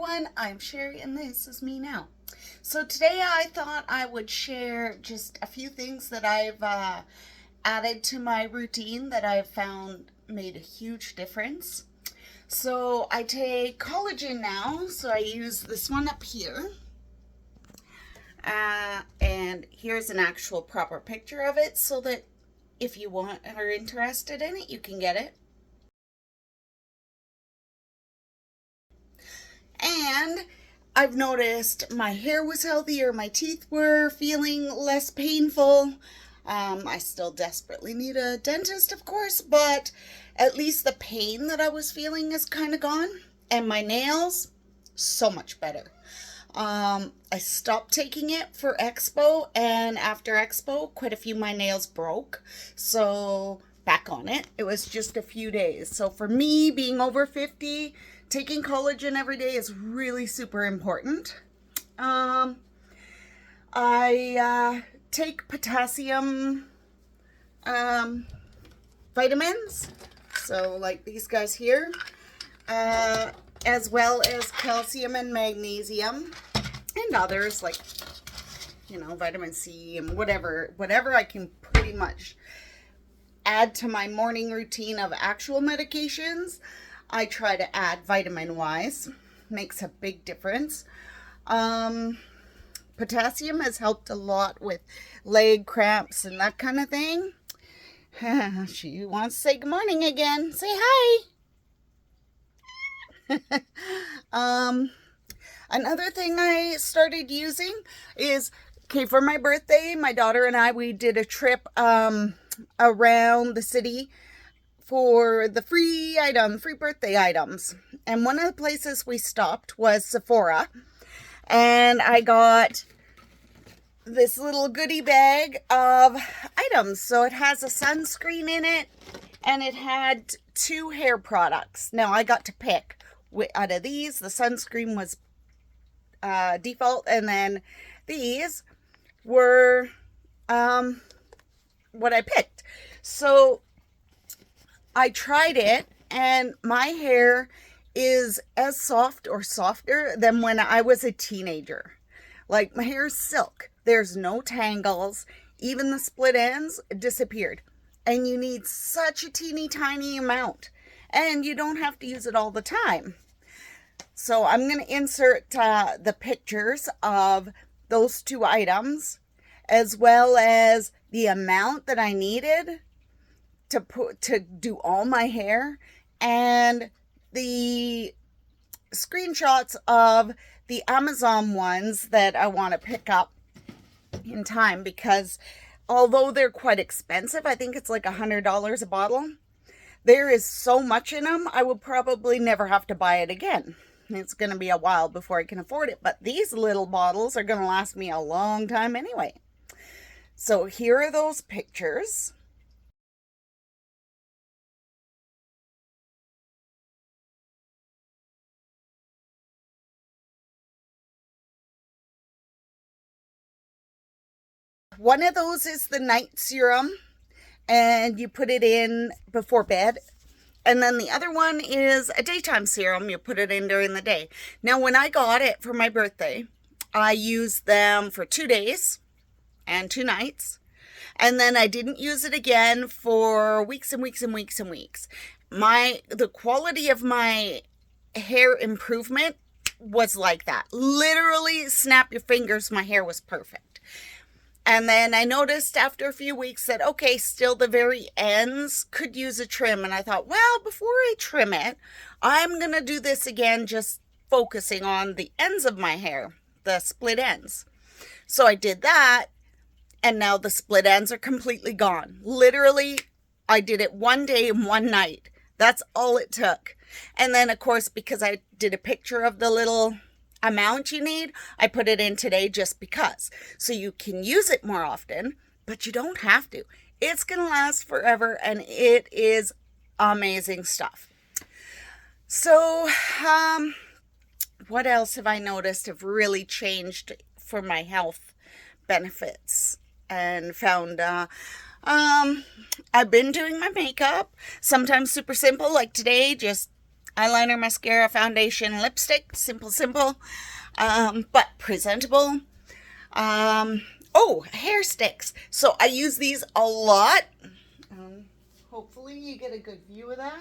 everyone, I'm Sherry and this is me now. So today I thought I would share just a few things that I've added to my routine that I've found made a huge difference. So I take collagen now, so I use this one up here. And here's an actual proper picture of it so that if you want or are interested in it, you can get it. And I've noticed my hair was healthier, my teeth were feeling less painful. I still desperately need a dentist, of course, but at least the pain that I was feeling is kind of gone. And my nails, so much better. I stopped taking it for Expo, and after Expo, quite a few of my nails broke. So back on it. It was just a few days. So for me, being over 50, taking collagen every day is really super important. I take potassium vitamins, so like these guys here, as well as calcium and magnesium and others like, vitamin C and whatever I can pretty much add to my morning routine of actual medications. I try to add vitamin wise. Makes a big difference. Potassium has helped a lot with leg cramps and that kind of thing. She wants to say good morning again. Say hi. Another thing I started using is, for my birthday, my daughter and I, we did a trip around the city for the free birthday items. And one of the places we stopped was Sephora. And I got this little goodie bag of items. So it has a sunscreen in it, and it had 2 hair products. Now I got to pick out of these. The sunscreen was default, and then these were what I picked. So I tried it, and my hair is as soft or softer than when I was a teenager. Like, my hair is silk. There's no tangles. Even the split ends disappeared. And you need such a teeny tiny amount. And you don't have to use it all the time. So I'm going to insert the pictures of those 2 items, as well as the amount that I needed to do all my hair, and the screenshots of the Amazon ones that I want to pick up in time, because although they're quite expensive, I think it's like $100 a bottle, there is so much in them, I will probably never have to buy it again. It's going to be a while before I can afford it, but these little bottles are going to last me a long time anyway. So here are those pictures. One of those is the night serum, and you put it in before bed. And then the other one is a daytime serum. You put it in during the day. Now, when I got it for my birthday, I used them for 2 days and 2 nights. And then I didn't use it again for weeks and weeks and weeks and weeks. The quality of my hair improvement was like that. Literally, snap your fingers, my hair was perfect. And then I noticed after a few weeks that, okay, still the very ends could use a trim. And I thought, well, before I trim it, I'm going to do this again, just focusing on the ends of my hair, the split ends. So I did that, and now the split ends are completely gone. Literally, I did it 1 day and 1 night. That's all it took. And then, of course, because I did a picture of the little amount you need, I put it in today just because. So you can use it more often, but you don't have to. It's going to last forever, and it is amazing stuff. So, what else have I noticed have really changed for my health benefits and found? I've been doing my makeup, sometimes super simple, like today, just eyeliner, mascara, foundation, lipstick. Simple, simple, but presentable. Oh, hair sticks. So I use these a lot. Hopefully you get a good view of that.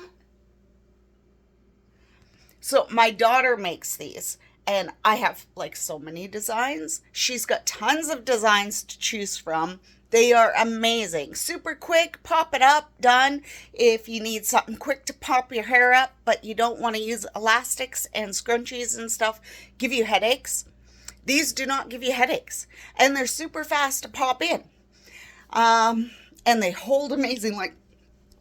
So my daughter makes these, and I have like so many designs. She's got tons of designs to choose from. They are amazing. Super quick, pop it up, done. If you need something quick to pop your hair up, but you don't want to use elastics and scrunchies and stuff, give you headaches. These do not give you headaches. And they're super fast to pop in. And they hold amazing, like,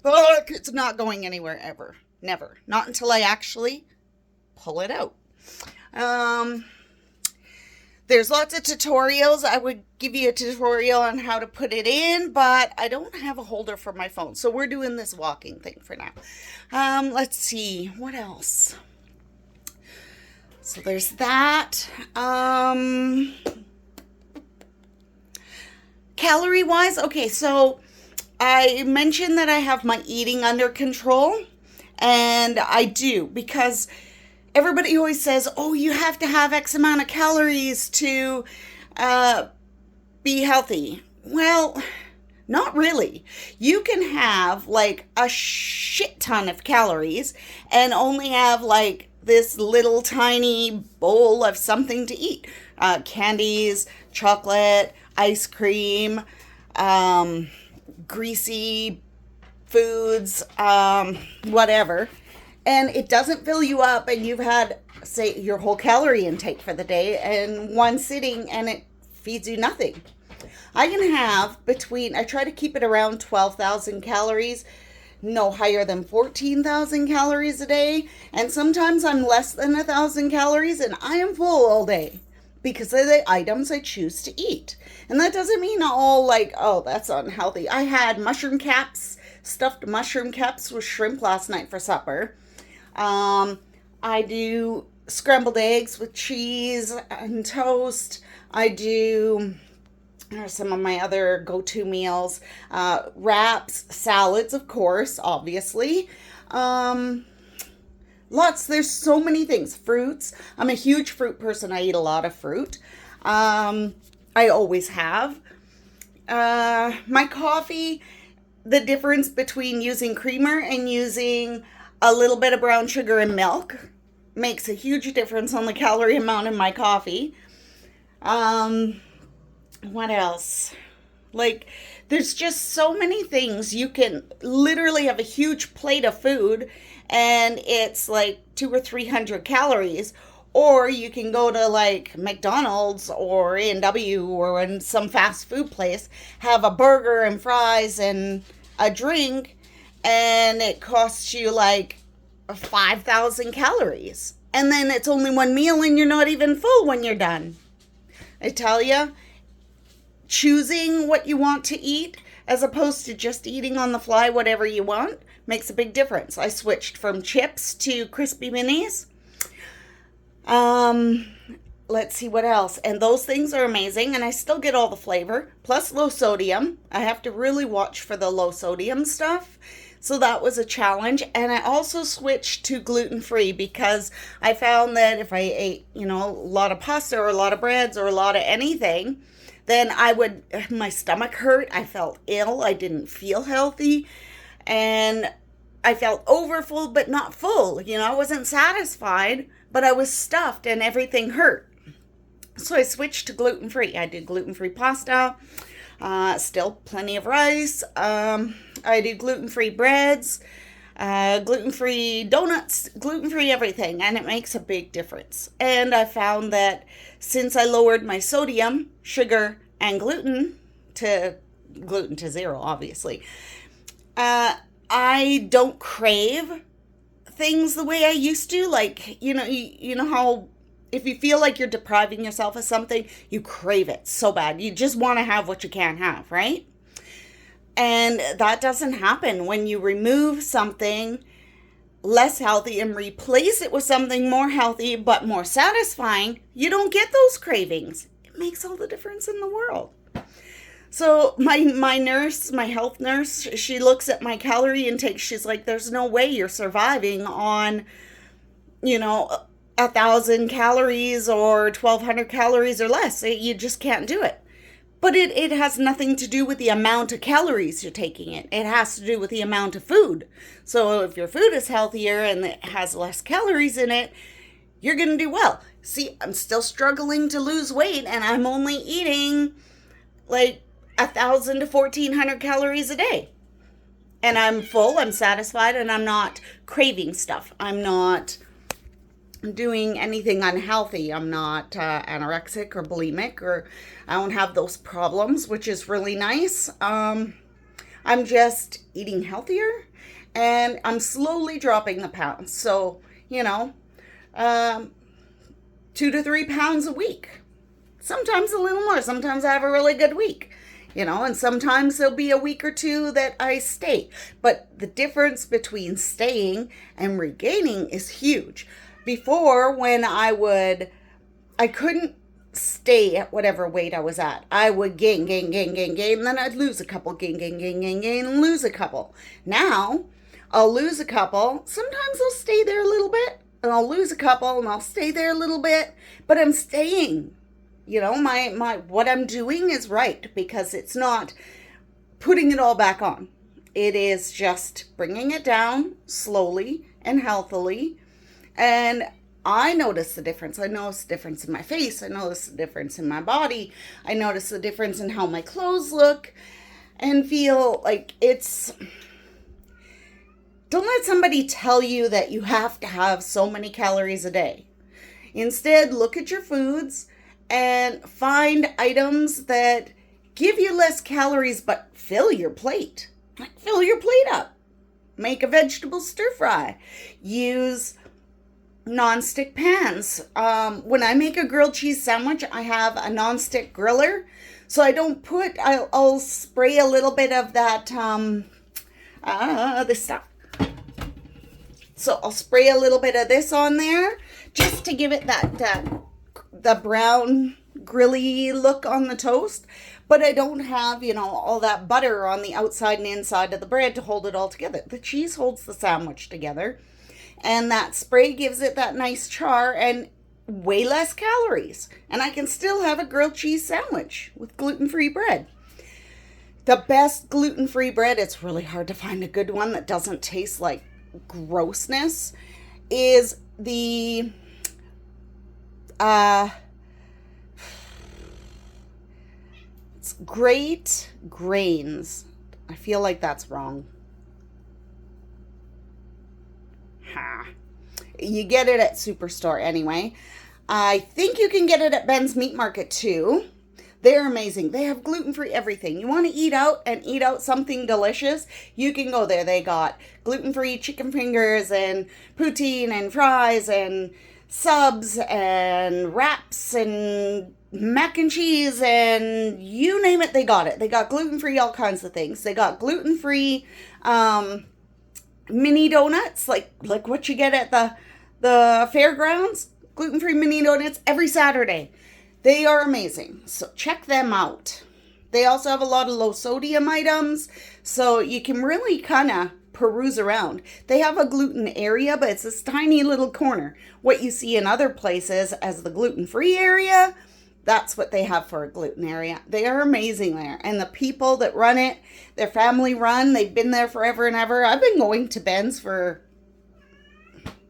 oh, it's not going anywhere ever. Never. Not until I actually pull it out. There's lots of tutorials. I would give you a tutorial on how to put it in, but I don't have a holder for my phone. So we're doing this walking thing for now. Let's see. What else? So there's that. Calorie-wise, okay, so I mentioned that I have my eating under control, and I do, because everybody always says, oh, you have to have X amount of calories to be healthy. Well, not really. You can have like a shit ton of calories and only have like this little tiny bowl of something to eat. Candies, chocolate, ice cream, greasy foods, whatever. And it doesn't fill you up, and you've had, say, your whole calorie intake for the day in one sitting, and it feeds you nothing. I can have I try to keep it around 12,000 calories, no higher than 14,000 calories a day, and sometimes I'm less than 1,000 calories, and I am full all day because of the items I choose to eat. And that doesn't mean all like, oh, that's unhealthy. I had stuffed mushroom caps with shrimp last night for supper. I do scrambled eggs with cheese and toast. I do some of my other go-to meals. Wraps, salads, of course, obviously. There's so many things. Fruits. I'm a huge fruit person. I eat a lot of fruit. I always have. My coffee, the difference between using creamer and using a little bit of brown sugar and milk makes a huge difference on the calorie amount in my coffee. What else? Like, there's just so many things. You can literally have a huge plate of food and it's like 200 or 300 calories. Or you can go to like McDonald's or A&W or in some fast food place, have a burger and fries and a drink, and it costs you like 5,000 calories. And then it's only one meal and you're not even full when you're done. I tell you, choosing what you want to eat as opposed to just eating on the fly whatever you want makes a big difference. I switched from chips to crispy minis. Let's see what else. And those things are amazing, and I still get all the flavor, plus low sodium. I have to really watch for the low sodium stuff. So that was a challenge. And I also switched to gluten-free because I found that if I ate, a lot of pasta or a lot of breads or a lot of anything, then my stomach hurt. I felt ill. I didn't feel healthy. And I felt overfull, but not full. I wasn't satisfied, but I was stuffed and everything hurt. So I switched to gluten-free. I did gluten-free pasta, still plenty of rice. I do gluten-free breads, gluten-free donuts, gluten-free everything, and it makes a big difference. And I found that since I lowered my sodium, sugar, and gluten to zero, obviously, I don't crave things the way I used to. Like, you know how if you feel like you're depriving yourself of something, you crave it so bad. You just want to have what you can't have, right? And that doesn't happen when you remove something less healthy and replace it with something more healthy but more satisfying. You don't get those cravings. It makes all the difference in the world. So my health nurse, she looks at my calorie intake. She's like, there's no way you're surviving on you know, 1,000 calories or 1,200 calories or less. You just can't do it. But it has nothing to do with the amount of calories you're taking in. It has to do with the amount of food. So if your food is healthier and it has less calories in it, you're going to do well. See, I'm still struggling to lose weight, and I'm only eating like 1,000 to 1,400 calories a day. And I'm full, I'm satisfied, and I'm not craving stuff. I'm not doing anything unhealthy. I'm not anorexic or bulimic, or I don't have those problems, which is really nice. I'm just eating healthier, and I'm slowly dropping the pounds. So, 2 to 3 pounds a week. Sometimes a little more. Sometimes I have a really good week. And sometimes there'll be a week or two that I stay. But the difference between staying and regaining is huge. Before, when I couldn't stay at whatever weight I was at. I would gain, and then I'd lose a couple, gain, and lose a couple. Now, I'll lose a couple. Sometimes I'll stay there a little bit, and I'll lose a couple, and I'll stay there a little bit, but I'm staying. My what I'm doing is right, because it's not putting it all back on. It is just bringing it down slowly and healthily. And I notice the difference. I notice the difference in my face. I notice the difference in my body. I notice the difference in how my clothes look and feel. Like, don't let somebody tell you that you have to have so many calories a day. Instead, look at your foods and find items that give you less calories but fill your plate. Like, fill your plate up. Make a vegetable stir fry. Use non-stick pans. When I make a grilled cheese sandwich, I have a non-stick griller. So I don't I'll spray a little bit of that, this stuff. So I'll spray a little bit of this on there just to give it the brown grilly look on the toast. But I don't have, all that butter on the outside and inside of the bread to hold it all together. The cheese holds the sandwich together. And that spray gives it that nice char and way less calories. And I can still have a grilled cheese sandwich with gluten-free bread. The best gluten-free bread, it's really hard to find a good one that doesn't taste like grossness, is the it's Great Grains. I feel like that's wrong. You get it at Superstore anyway. I think you can get it at Ben's Meat Market too. They're amazing. They have gluten-free everything. You want to eat out and eat out something delicious, you can go there. They got gluten-free chicken fingers and poutine and fries and subs and wraps and mac and cheese and you name it, they got it. They got gluten-free all kinds of things. They got gluten-free mini donuts, like what you get at the fairgrounds. Gluten-free mini donuts every Saturday. They are amazing. So check them out. They also have a lot of low sodium items, so you can really kind of peruse around. They have a gluten area, but it's this tiny little corner. What you see in other places as the gluten-free area, that's what they have for a gluten area. They are amazing there. And the people that run it, they're family run. They've been there forever and ever. I've been going to Ben's for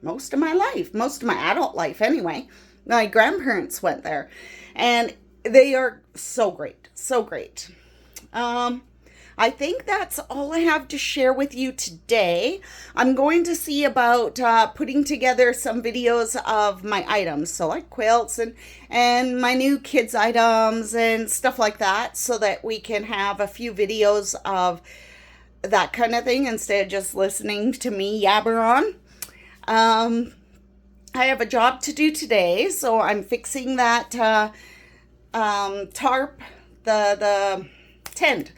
most of my life, most of my adult life anyway. My grandparents went there and they are so great, so great. I think that's all I have to share with you today. I'm going to see about putting together some videos of my items, so like quilts and my new kids items and stuff like that, so that we can have a few videos of that kind of thing instead of just listening to me yabber on. I have a job to do today, so I'm fixing that tarp, the tent,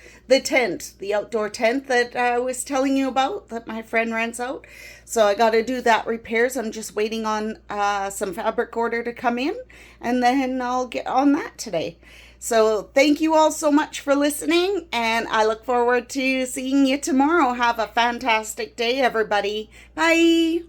the outdoor tent that I was telling you about that my friend rents out. So I got to do that repairs. I'm just waiting on some fabric order to come in, and then I'll get on that today. So thank you all so much for listening, and I look forward to seeing you tomorrow. Have a fantastic day, everybody. Bye.